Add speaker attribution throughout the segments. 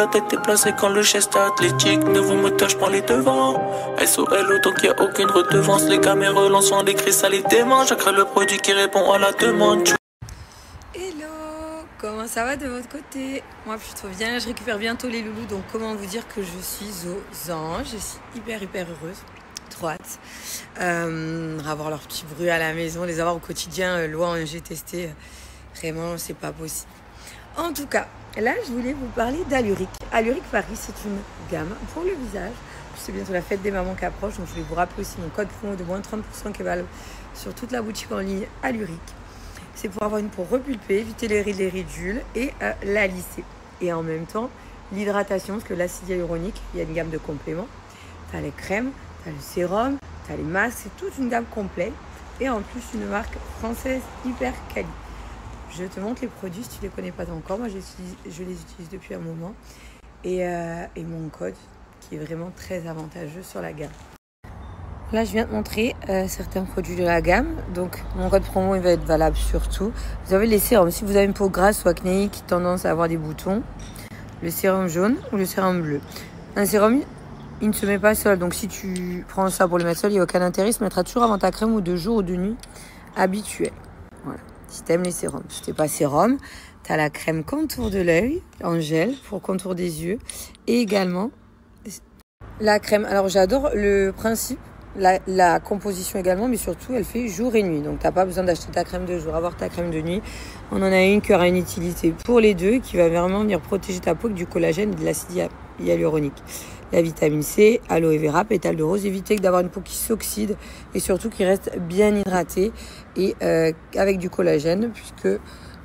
Speaker 1: la tête est placée quand le geste est athlétique. Nouveau moteur, je prends les devants. SOL, autant qu'il n'y a aucune redevance. Les caméras lancent des cris, ça les démange. Je crée le produit qui répond à la demande.
Speaker 2: Hello, comment ça va de votre côté? Moi plutôt bien, je récupère bientôt les loulous, donc comment vous dire que je suis aux anges. Je suis hyper heureuse, trop hâte. Avoir leur petit bruit à la maison, les avoir au quotidien, loin en j'ai testé, vraiment c'est pas possible. En tout cas, là je voulais vous parler d'Alluric. Alluric Paris, c'est une gamme pour le visage. C'est bientôt la fête des mamans qui approche, donc je vais vous rappeler aussi mon code promo de moins 30% qui est valable sur toute la boutique en ligne Alluric. C'est pour avoir une peau repulpée, éviter les rides, les ridules et la lisser. Et en même temps, l'hydratation, parce que l'acide hyaluronique, il y a une gamme de compléments. Tu as les crèmes, tu as le sérum, tu as les masques, c'est toute une gamme complète. Et en plus, une marque française hyper quali. Je te montre les produits si tu ne les connais pas encore. Moi, je les utilise depuis un moment. Et mon code qui est vraiment très avantageux sur la gamme. Là, je viens de montrer certains produits de la gamme. Donc, mon code promo, il va être valable sur tout. Vous avez les sérums. Si vous avez une peau grasse ou acnéique, tendance à avoir des boutons, le sérum jaune ou le sérum bleu. Un sérum, il ne se met pas seul. Donc, si tu prends ça pour le mettre seul, il n'y a aucun intérêt. Il se mettra toujours avant ta crème ou de jour ou de nuit habituelle. Voilà. Si tu aimes les sérums. Si tu n'es pas sérum, tu as la crème contour de l'œil en gel pour contour des yeux. Et également, la crème. Alors, j'adore le principe. La composition également, mais surtout elle fait jour et nuit, donc t'as pas besoin d'acheter ta crème de jour, avoir ta crème de nuit. On en a une qui aura une utilité pour les deux, qui va vraiment venir protéger ta peau avec du collagène et de l'acide hyaluronique, la vitamine C, aloe vera, pétales de rose, éviter d'avoir une peau qui s'oxyde et surtout qui reste bien hydratée et avec du collagène, puisque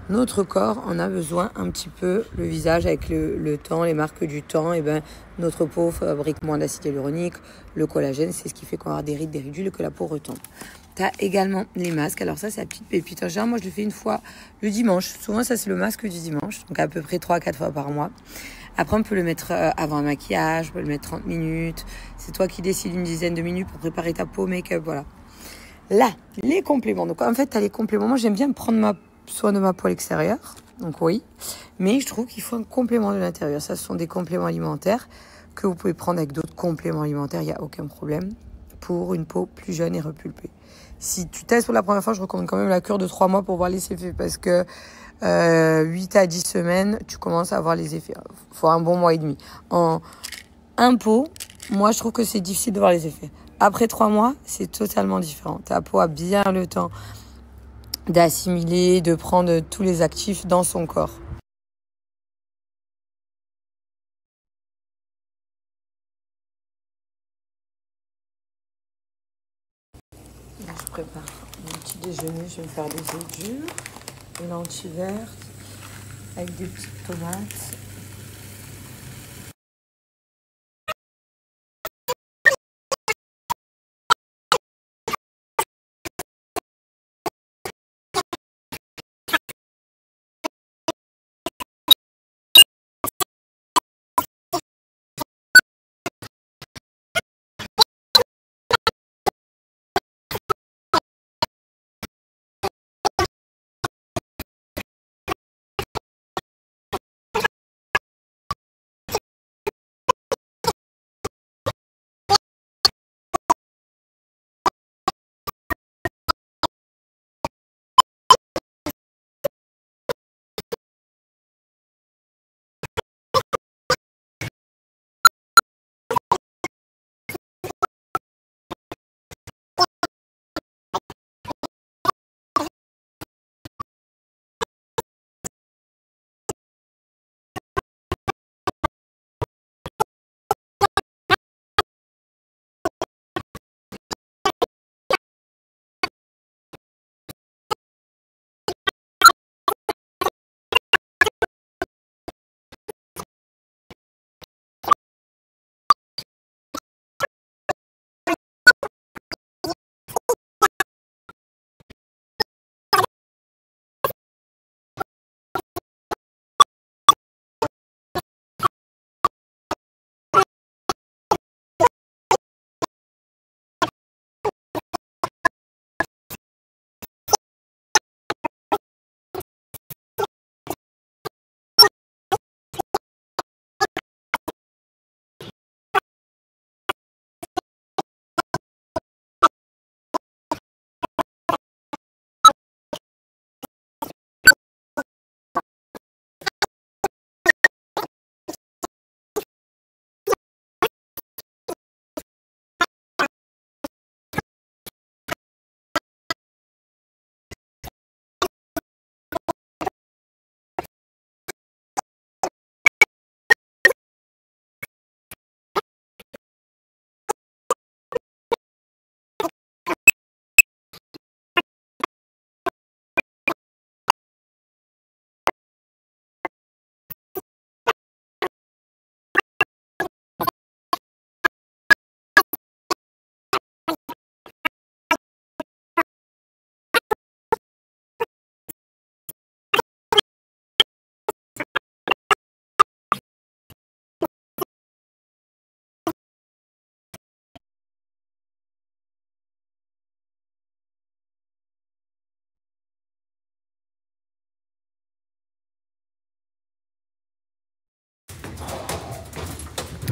Speaker 2: notre corps en a besoin un petit peu. Le visage avec le temps, les marques du temps, et ben notre peau fabrique moins d'acide hyaluronique. Le collagène, c'est ce qui fait qu'on va avoir des rides, des ridules et que la peau retombe. Tu as également les masques. Alors ça, c'est la petite pépite. En général, moi, je le fais une fois le dimanche. Souvent, ça, c'est le masque du dimanche. Donc à peu près 3 à 4 fois par mois. Après, on peut le mettre avant un maquillage. On peut le mettre 30 minutes. C'est toi qui décides une dizaine de minutes pour préparer ta peau, make-up, voilà. Là, les compléments. Donc en fait, tu as les compléments. Moi, j'aime bien prendre soin de ma peau à l'extérieur, donc oui, mais je trouve qu'il faut un complément de l'intérieur. Ça, ce sont des compléments alimentaires que vous pouvez prendre avec d'autres compléments alimentaires, il n'y a aucun problème, pour une peau plus jeune et repulpée. Si tu testes pour la première fois, je recommande quand même la cure de 3 mois pour voir les effets, parce que 8 à 10 semaines, tu commences à avoir les effets. Il faut un bon mois et demi. En un pot, moi, je trouve que c'est difficile de voir les effets. Après 3 mois, c'est totalement différent. Ta peau a bien le temps d'assimiler, de prendre tous les actifs dans son corps. Là, je prépare mon petit déjeuner. Je vais me faire des œufs durs, une lentilles vertes avec des petites tomates.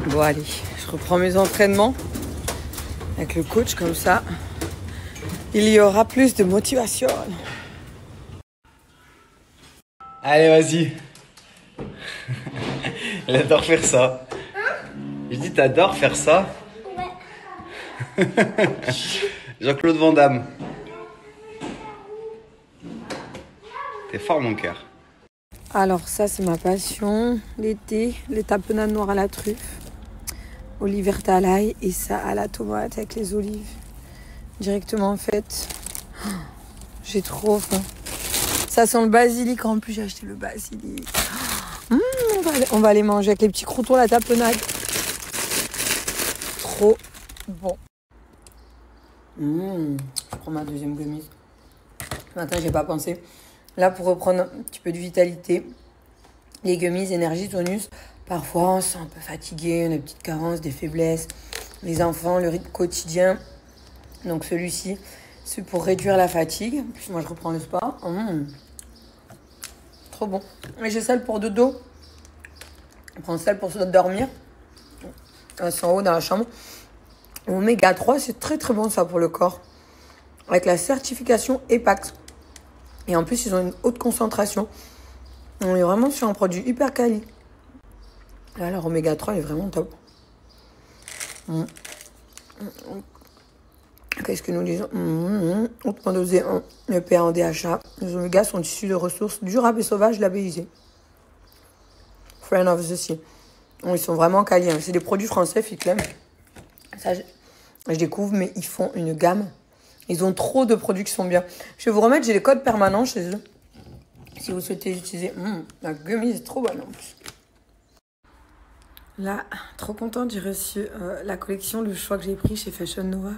Speaker 2: Bon allez, je reprends mes entraînements avec le coach comme ça. Il y aura plus de motivation.
Speaker 3: Allez, vas-y. Elle adore faire ça. Je dis, t'adores faire ça? Ouais. Jean-Claude Van Damme. T'es fort, mon cœur.
Speaker 2: Alors ça, c'est ma passion. L'été, les tapenades noires à la truffe. Olives vertes à l'ail et ça à la tomate avec les olives. Directement faites. Oh, j'ai trop faim. Ça sent le basilic. En plus, j'ai acheté le basilic. On va les manger avec les petits croutons, la tapenade. Trop bon. Je prends ma deuxième gummies. Ce matin, j'ai pas pensé. Là, pour reprendre un petit peu de vitalité, les gummies énergie tonus. Parfois, on se sent un peu fatigué, on a des petites carences, des faiblesses. Les enfants, le rythme quotidien. Donc celui-ci, c'est pour réduire la fatigue. En plus, moi, je reprends le sport. Trop bon. Et j'ai celle pour dodo. On prend celle pour dormir. C'est en haut dans la chambre. Oméga 3, c'est très très bon ça pour le corps. Avec la certification EPAX. Et en plus, ils ont une haute concentration. On est vraiment sur un produit hyper quali. Là, leur oméga 3 est vraiment top. Qu'est-ce que nous disons? Hautement dosé en EPA en DHA. Les omégas sont issus de ressources durables et sauvages labellisées. Friend of the Sea. Ils sont vraiment quali. C'est des produits français, Ficlem. Ça, je découvre, mais ils font une gamme. Ils ont trop de produits qui sont bien. Je vais vous remettre, j'ai les codes permanents chez eux. Si vous souhaitez utiliser. La gummy est trop bonne en plus. Là, trop contente, j'ai reçu la collection, le choix que j'ai pris chez Fashion Nova.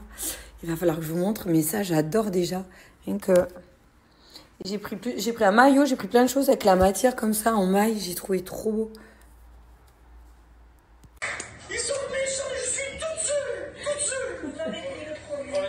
Speaker 2: Il va falloir que je vous montre, mais ça, j'adore déjà. Rien que j'ai pris un maillot, j'ai pris plein de choses avec la matière comme ça en maille. J'ai trouvé trop beau.
Speaker 4: Ils sont méchants, je suis toute seule. Vous avez dit le premier.